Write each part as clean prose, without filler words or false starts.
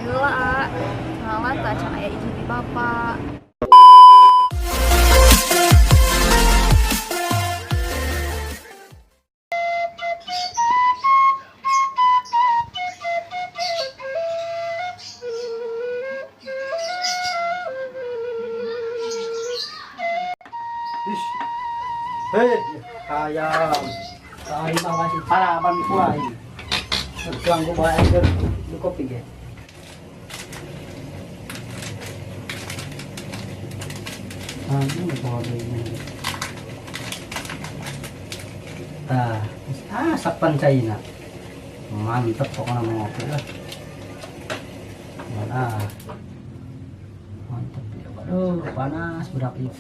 Heula, ngawan tak can aya izin di bapak. Hei, ayam. Tadi mah masih paraban kuai. Tuang ko ba ay di kopi ge. Ini boleh ini. Sakpan China. Mantap pokoknya mau ngopi lah. Mana? Mantap ya. Aduh, panas berapa ini?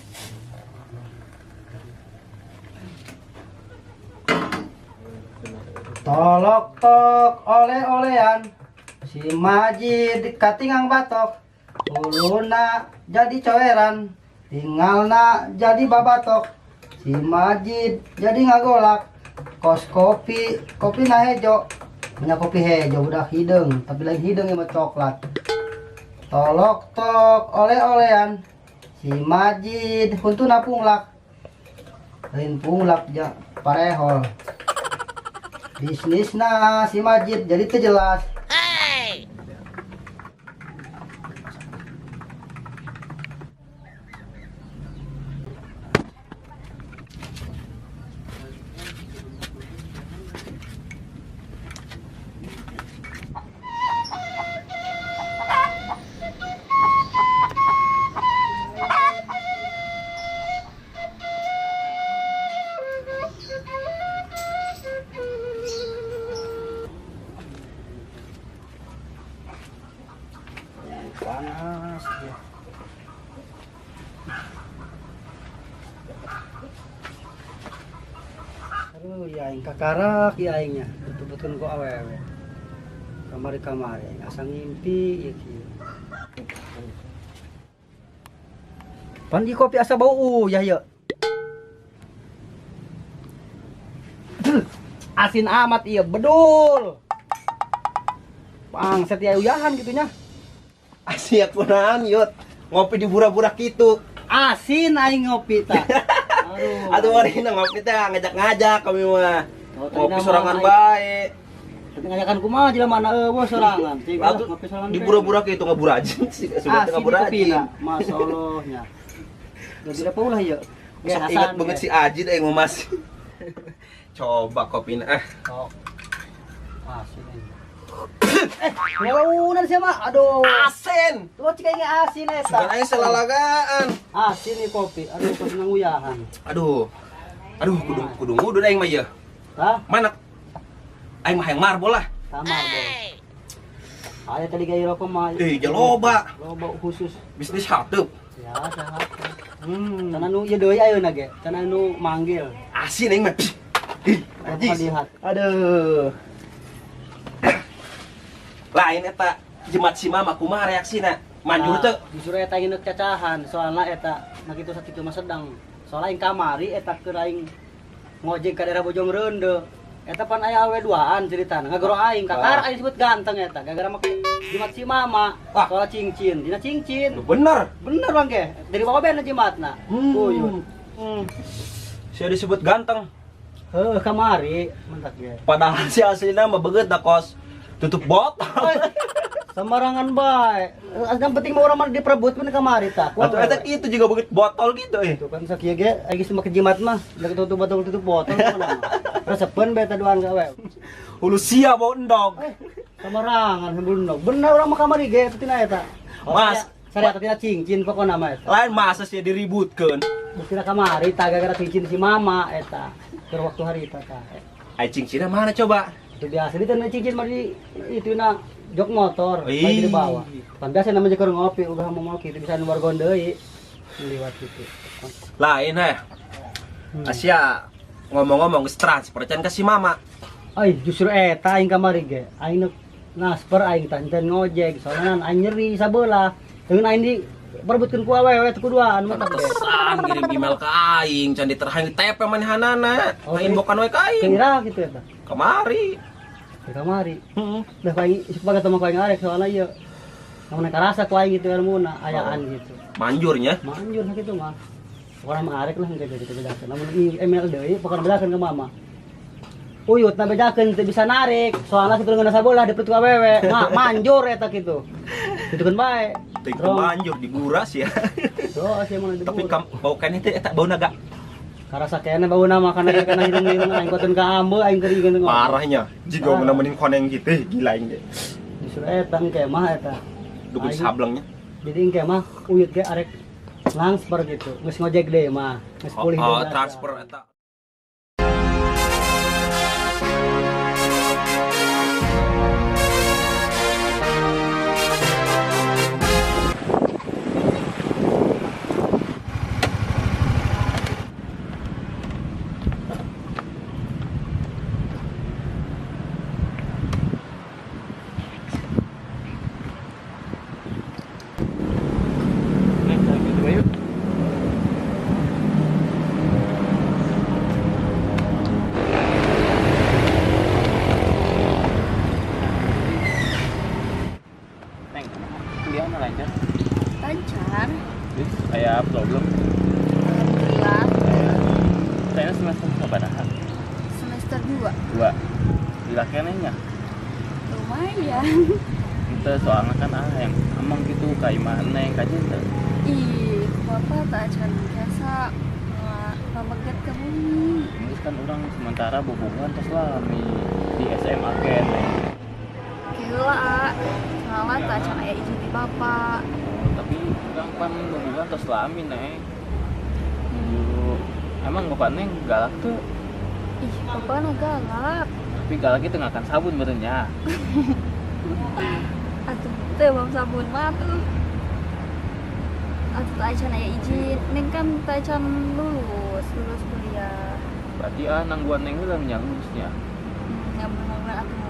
Tolok tok oleh-olehan si Majid katingang batok uluna jadi coeran tinggalna jadi babatok si Majid jadi ngagolak kos kopi na hejo punya kopi hejo udah hidung tapi lain hidung yang coklat tolok tok oleh-olehan si Majid huntuna punglak lain punglak ja parehol bisnis nah si Majid jadi terjelas. Hey. Panas ya. Aduh ya aing kakarak ya aingnya betul-betul kok awewe kamari-kamari asa ngimpi ya kieu pan di kopi asa bau ya ya asin amat iya bedul pang setia uyahan gitunya. Siap punaan yut ngopi di burak-burak gitu asin aing ngopi ta. Aduh mari ngopi teh ngajak-ngajak kami mah ngopi sorangan bae ngajakan kumaha jelema mana eueuh sorangan ngopi sorangan di burak-burak itu ngaburajin sih sudah ngaburajin masyaallah nya tidak paulah ya ingat banget si Ajid yang mau mas coba kopina asin ngawunan siya mah, aduh asin tuh cikanya asin eta sekarang aja selalagaan asin nih kopi, aduh kopi nanguyahan aduh kudu ngudu aing mah ya mana aing mah yang marbol lah marbol aya tadi gaya rokok mah loba khusus bisnis hateup ya sehat tanah nu ieu deui ayeuna ge tanah nu manggil asin aing mah lihat aduh lain eta jemat si mama kumaha reaksina manjur teu justru eta ieu cacahan soalna eta na kitu sakitu mah sedang soalna aing kamari eta keur aing ngojek ka daerah Bojongreunde eta pan aya awe duaan ceritana ngagoro aing kakar aing disebut ganteng eta gara-gara make jemat si mama soalna cincin dina cincin bener bang ge dari bawa ben jematna tuyul saya disebut ganteng kamari mentak ge padahal si aslina mah beungeut da kos tutup botol sembarangan bae yang penting mah urang mah diperebut mun kamari tah atuh eta kitu juga begitu botol gitu itu kan sakieu ge aya geus make jimat mah da tutup botol mana resepeun bae eta duaan gawe hulu sia bau endog sembarangan hembul endog bener urang mah kamari ge tina eta mas sareata tina cincin pokona mah eta lain masa sih diributkeun buktina kamari tah gara-gara cincin si mama eta keur waktu harita tah ai cincinna mana coba itu biasa di tanah cincin mari itu na jok motor lagi dibawa kan biasa namanya keur ngopi udah mau kitu bisa nu wargon deui liwat kitu lain Asia ngomong-ngomong transfer can ka si mama ai justru eta aing kamari ge aing nasper aing tah enten ngojek soalna aing nyeri sabeula dengan aing di perebutkeun ku awewe teu kuduaan mah pesan kirim email ka aing can diterhang di TP manehanana inbokan we ka aing kira gitu ya tah kamari kamari dah paling sebagai teman kau yang arek soalnya ieu Namun karasa ku aing gitu ilmu na ayaan gitu. Manjurnya. Manjur sakitu mah. Orang mah arek lah engke gitu bedakeun. Namun email deui pokona bedakeun ke mama. Uyut na bedakeun teu bisa narik. Soalna kitu ngeuna sabolah dipet ku awewe. Manjur eta kitu. Kitu kan bae. Ting manjur diburas ya. Doa sih mun Tapi bau kan itu eta bau naga. karasa kene bauna makan kana hirung-hirung aing koten ka ambe aing kering ngomong. Parahnya. Jiga menemenin koneng gitu gila aing ge. Justru eta engke mah eta. Dukun sablengnya. Jadi engke mah uyut ge arek transfer gitu. Geus ngojek deui mah. Geus pulih deui. Transfer eta. Lancar. Kayak problem. Alhamdulillah. Saya semester berapa? Semester 2. 2. Gila kenenya. Lumayan. Itu soalnya kan yang emang gitu kayak mana yang kajian tuh. Ih, bapak tak acan biasa pamegat ke bumi. Ini kan orang sementara hubungan terus lah di SMA kan. Gila, salah tak acan aya izin di bapak. Tapi orang pan hubungan terus lami nih. Dulu emang bapak neng galak tuh. Ih, bapak na galak. Tapi galak itu nggak akan sabun berenya. Atuh teu bam sabun mah tuh. Atuh tak acan aya izin. Neng kan tak acan lulus kuliah. Berarti nangguan neng udah nyangusnya. Yang bener-bener atuh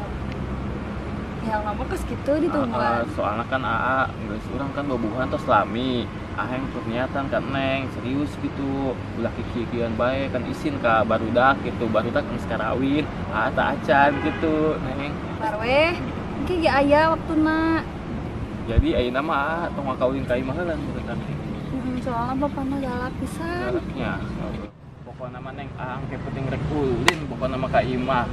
yang lama kes gitu ditungguan. Soalnya kan AA geus urang kan bobogohan tos lami. Aheng ternyatan kan neng serius gitu. Ulah kikieuan bae kan isin ka barudak gitu. Barudak geus karawin. Tak acan gitu neng. Parwe, engke ge aya waktuna. Jadi ayeuna mah tong ngakawin ka imah heula menurut kan. Soalnya bapakna galak pisan. Galaknya. Pokona mah neng angke penting rek ulin pokona mah ka imah.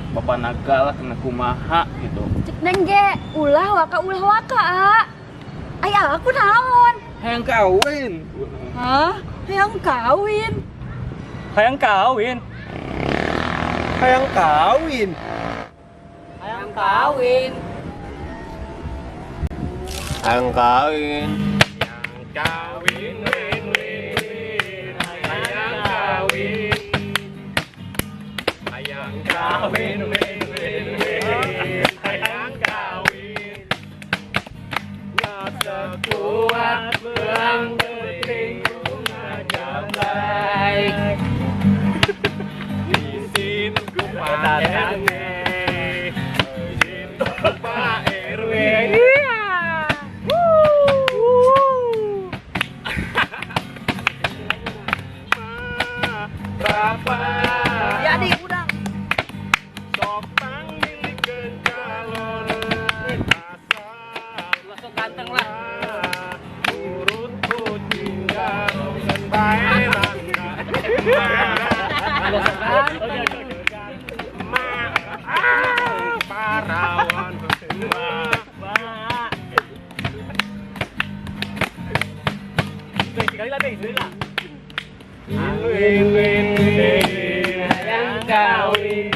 Bapana galak kena kumaha gitu. Cek neng ge ulah waka a. Aya aku naon? Hayang kawin. Hah? Hayang kawin. Hayang kawin. Hayang kawin. Hayang kawin. Hayang kawin. Kawin win win. Hayang kawin. Hayang kawin win win win. Hayang kawin. Rasa kuat berang penting bunga jambai. Di sini ku pakai izin Pak RW. Jadi udah. Sok panggilikeun calon asal langsung ganteng lah. Urut kucing garong bae mangga. Parawan sekali lah, sekali lah. Win win win hayang kawin.